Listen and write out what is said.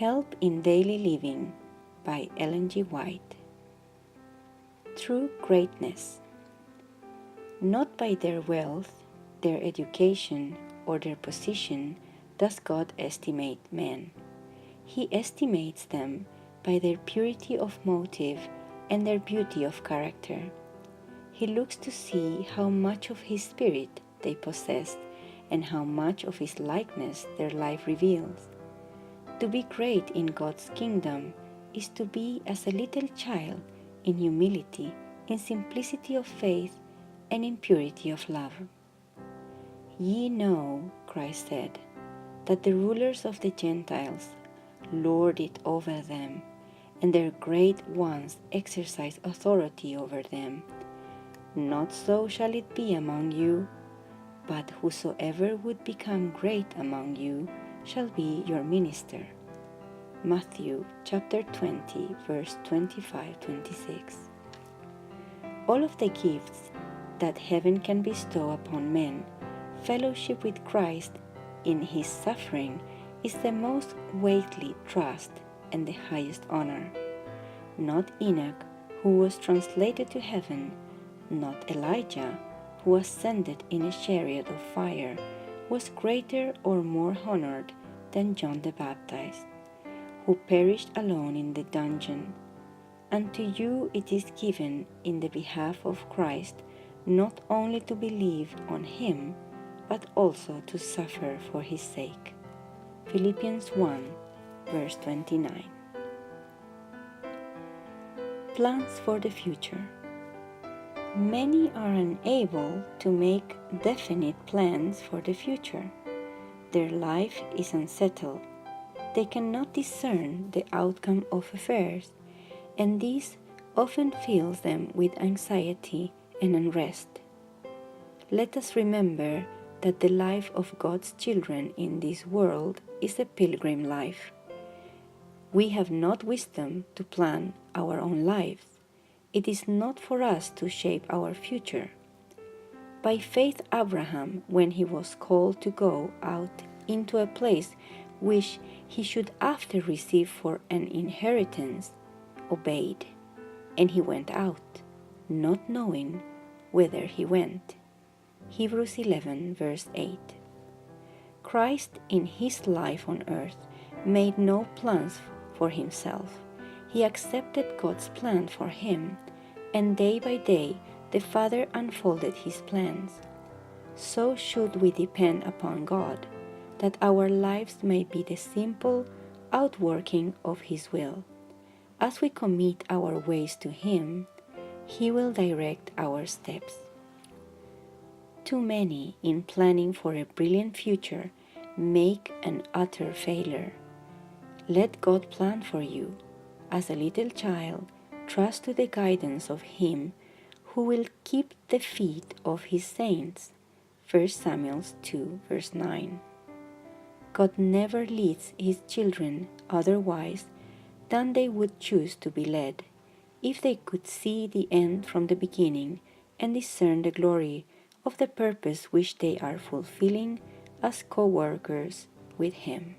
Help in Daily Living by Ellen G. White. True greatness. Not by their wealth, their education, or their position does God estimate men. He estimates them by their purity of motive and their beauty of character. He looks to see how much of His Spirit they possessed and how much of His likeness their life reveals. To be great in God's kingdom is to be as a little child in humility, in simplicity of faith, and in purity of love. Ye know, Christ said, that the rulers of the Gentiles lord it over them, and their great ones exercise authority over them. Not so shall it be among you, but whosoever would become great among you shall be your minister. Matthew chapter 20, verse 25-26. All of the gifts that heaven can bestow upon men, fellowship with Christ in His suffering is the most weighty trust and the highest honor. Not Enoch, who was translated to heaven, not Elijah, who ascended in a chariot of fire, was greater or more honored than John the Baptist, who perished alone in the dungeon. And to you it is given in the behalf of Christ not only to believe on Him, but also to suffer for His sake. Philippians 1, verse 29. Plans for the future. Many are unable to make definite plans for the future. Their life is unsettled. They cannot discern the outcome of affairs, and this often fills them with anxiety and unrest. Let us remember that the life of God's children in this world is a pilgrim life. We have not wisdom to plan our own lives. It is not for us to shape our future. By faith, Abraham, when he was called to go out into a place which he should after receive for an inheritance, obeyed, and he went out, not knowing whither he went. Hebrews 11, verse 8. Christ in His life on earth made no plans for Himself. He accepted God's plan for him, and day by day the Father unfolded His plans. So should we depend upon God, that our lives may be the simple outworking of His will. As we commit our ways to Him, He will direct our steps. Too many, in planning for a brilliant future, make an utter failure. Let God plan for you. As a little child, trust to the guidance of Him who will keep the feet of His saints. 1 Samuel 2, verse 9. God never leads His children otherwise than they would choose to be led, if they could see the end from the beginning and discern the glory of the purpose which they are fulfilling as co-workers with Him.